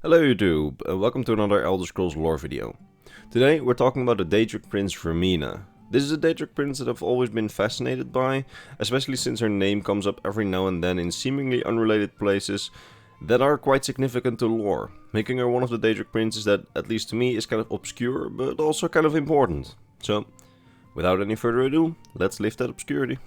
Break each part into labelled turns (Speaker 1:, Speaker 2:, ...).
Speaker 1: Hello YouTube, and welcome to another Elder Scrolls lore video. Today we're talking about the Daedric Prince Vaermina. This is a Daedric Prince that I've always been fascinated by, especially since her name comes up every now and then in seemingly unrelated places that are quite significant to lore, making her one of the Daedric Princes that, at least to me, is kind of obscure, but also kind of important. So, without any further ado, let's lift that obscurity.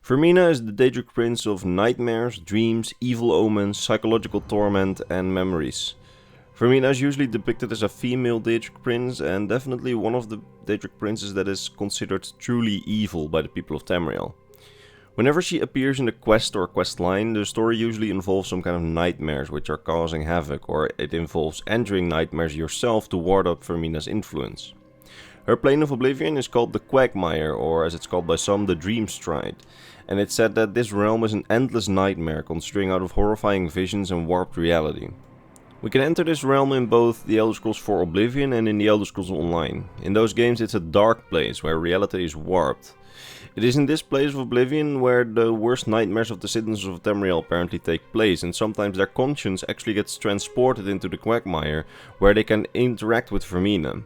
Speaker 1: Vaermina is the Daedric Prince of nightmares, dreams, evil omens, psychological torment, and memories. Vaermina is usually depicted as a female Daedric Prince, and definitely one of the Daedric Princes that is considered truly evil by the people of Tamriel. Whenever she appears in the quest or quest line, the story usually involves some kind of nightmares which are causing havoc, or it involves entering nightmares yourself to ward up Vaermina's influence. Her plane of oblivion is called the Quagmire, or as it's called by some, the Dream Stride, and it's said that this realm is an endless nightmare consisting out of horrifying visions and warped reality. We can enter this realm in both the Elder Scrolls 4 Oblivion and in the Elder Scrolls Online. In those games it's a dark place where reality is warped. It is in this place of Oblivion where the worst nightmares of the citizens of Tamriel apparently take place, and sometimes their conscience actually gets transported into the Quagmire, where they can interact with Vaermina.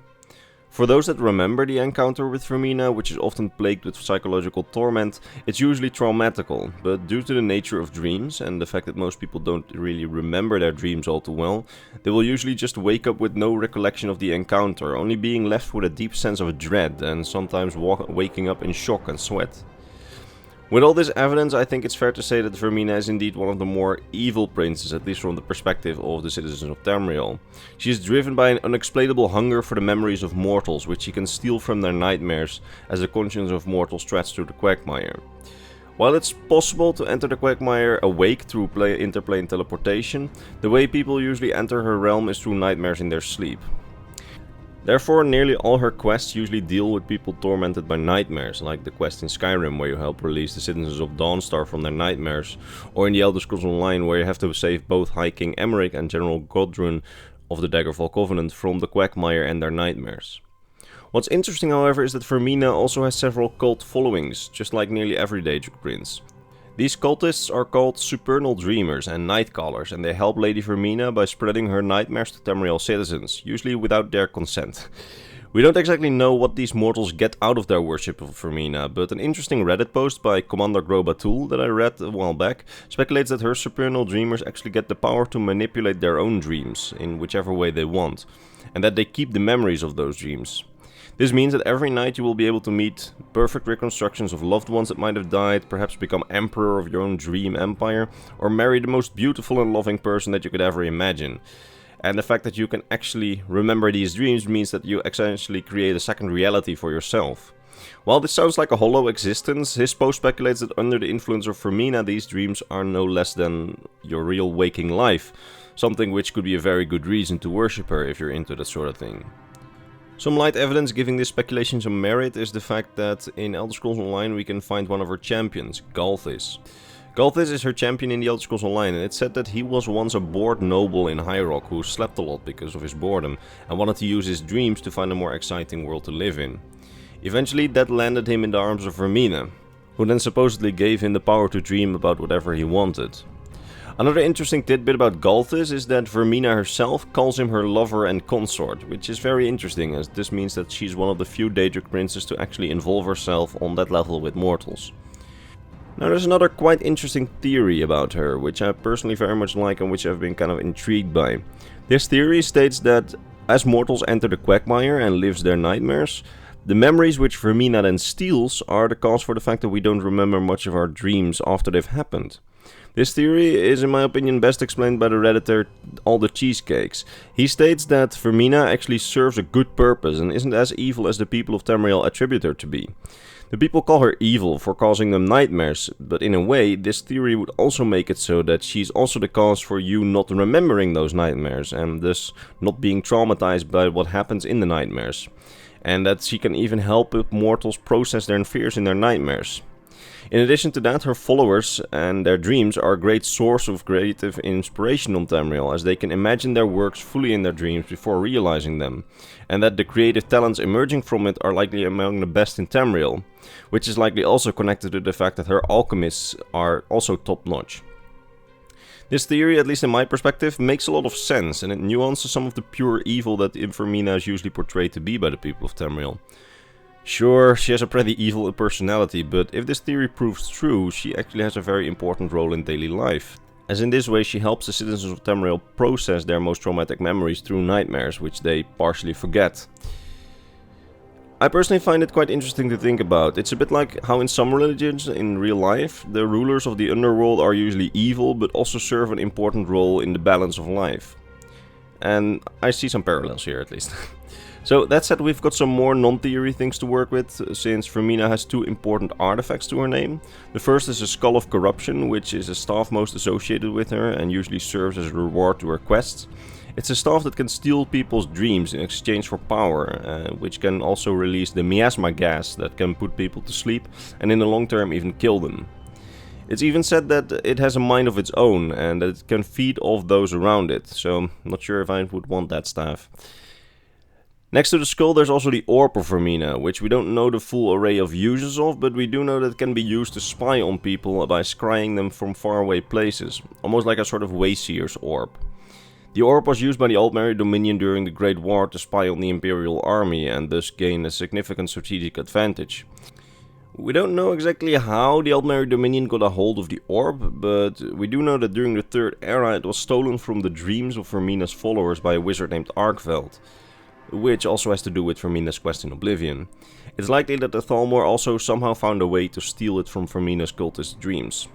Speaker 1: For those that remember the encounter with Vaermina, which is often plagued with psychological torment, it's usually traumatical, but due to the nature of dreams and the fact that most people don't really remember their dreams all too well, they will usually just wake up with no recollection of the encounter, only being left with a deep sense of dread and sometimes waking up in shock and sweat. With all this evidence, I think it's fair to say that Vaermina is indeed one of the more evil princes, at least from the perspective of the citizens of Tamriel. She is driven by an unexplainable hunger for the memories of mortals, which she can steal from their nightmares as the conscience of mortals treads through the Quagmire. While it's possible to enter the Quagmire awake through interplane teleportation, the way people usually enter her realm is through nightmares in their sleep. Therefore, nearly all her quests usually deal with people tormented by nightmares, like the quest in Skyrim where you help release the citizens of Dawnstar from their nightmares, or in the Elder Scrolls Online where you have to save both High King Emmerich and General Godrun of the Daggerfall Covenant from the Quagmire and their nightmares. What's interesting, however, is that Vaermina also has several cult followings, just like nearly every Daedric Prince. These cultists are called supernal dreamers and nightcallers, and they help Lady Vaermina by spreading her nightmares to Tamriel citizens, usually without their consent. We don't exactly know what these mortals get out of their worship of Vaermina, but an interesting Reddit post by Commander Grobatul that I read a while back speculates that her supernal dreamers actually get the power to manipulate their own dreams in whichever way they want, and that they keep the memories of those dreams. This means that every night you will be able to meet perfect reconstructions of loved ones that might have died, perhaps become emperor of your own dream empire, or marry the most beautiful and loving person that you could ever imagine. And the fact that you can actually remember these dreams means that you essentially create a second reality for yourself. While this sounds like a hollow existence, his post speculates that under the influence of Vaermina these dreams are no less than your real waking life, something which could be a very good reason to worship her if you're into that sort of thing. Some light evidence giving this speculation some merit is the fact that in Elder Scrolls Online we can find one of her champions, Galthis. Galthis is her champion in the Elder Scrolls Online, and it's said that he was once a bored noble in High Rock who slept a lot because of his boredom and wanted to use his dreams to find a more exciting world to live in. Eventually that landed him in the arms of Vaermina, who then supposedly gave him the power to dream about whatever he wanted. Another interesting tidbit about Galthis is that Vaermina herself calls him her lover and consort, which is very interesting as this means that she's one of the few Daedric princes to actually involve herself on that level with mortals. Now there's another quite interesting theory about her, which I personally very much like and which I've been kind of intrigued by. This theory states that as mortals enter the Quagmire and lives their nightmares, the memories which Vaermina then steals are the cause for the fact that we don't remember much of our dreams after they've happened. This theory is, in my opinion, best explained by the redditor All the Cheesecakes. He states that Vaermina actually serves a good purpose and isn't as evil as the people of Tamriel attribute her to be. The people call her evil for causing them nightmares, but in a way, this theory would also make it so that she's also the cause for you not remembering those nightmares, and thus not being traumatized by what happens in the nightmares. And that she can even help mortals process their fears in their nightmares. In addition to that, her followers and their dreams are a great source of creative inspiration on Tamriel, as they can imagine their works fully in their dreams before realizing them, and that the creative talents emerging from it are likely among the best in Tamriel, which is likely also connected to the fact that her alchemists are also top-notch. This theory, at least in my perspective, makes a lot of sense, and it nuances some of the pure evil that Vaermina is usually portrayed to be by the people of Tamriel. Sure, she has a pretty evil personality, but if this theory proves true, she actually has a very important role in daily life, as in this way she helps the citizens of Tamriel process their most traumatic memories through nightmares, which they partially forget. I personally find it quite interesting to think about. It's a bit like how in some religions in real life, the rulers of the underworld are usually evil, but also serve an important role in the balance of life. And I see some parallels here at least. So that said, we've got some more non-theory things to work with, since Vaermina has two important artifacts to her name. The first is a Skull of Corruption, which is a staff most associated with her and usually serves as a reward to her quests. It's a staff that can steal people's dreams in exchange for power, which can also release the miasma gas that can put people to sleep and in the long term even kill them. It's even said that it has a mind of its own and that it can feed off those around it, so I'm not sure if I would want that staff. Next to the skull there's also the Orb of Vaermina, which we don't know the full array of uses of, but we do know that it can be used to spy on people by scrying them from faraway places, almost like a sort of Wayseer's orb. The orb was used by the Altmeri Dominion during the Great War to spy on the Imperial army and thus gain a significant strategic advantage. We don't know exactly how the Altmeri Dominion got a hold of the orb, but we do know that during the Third Era it was stolen from the dreams of Vaermina's followers by a wizard named Arkveld, which also has to do with Vaermina's quest in Oblivion. It's likely that the Thalmor also somehow found a way to steal it from Vaermina's cultist dreams.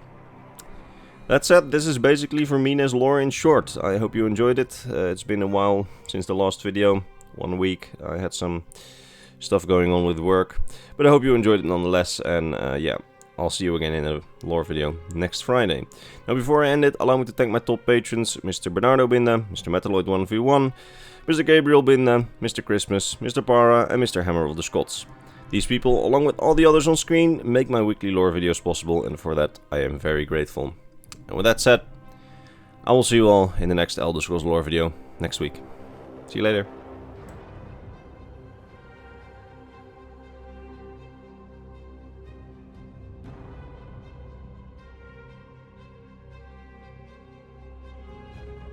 Speaker 1: That said, this is basically Vaermina's lore in short. I hope you enjoyed it. It's been a while since the last video, 1 week. I had some stuff going on with work, but I hope you enjoyed it nonetheless, and yeah, I'll see you again in a lore video next Friday. Now before I end it, allow me to thank my top patrons, Mr. Bernardo Binda, Mr. Metalloid1v1, Mr. Gabriel Binda, Mr. Christmas, Mr. Para, and Mr. Hammer of the Scots. These people, along with all the others on screen, make my weekly lore videos possible, and for that I am very grateful. And with that said, I will see you all in the next Elder Scrolls lore video next week. See you later.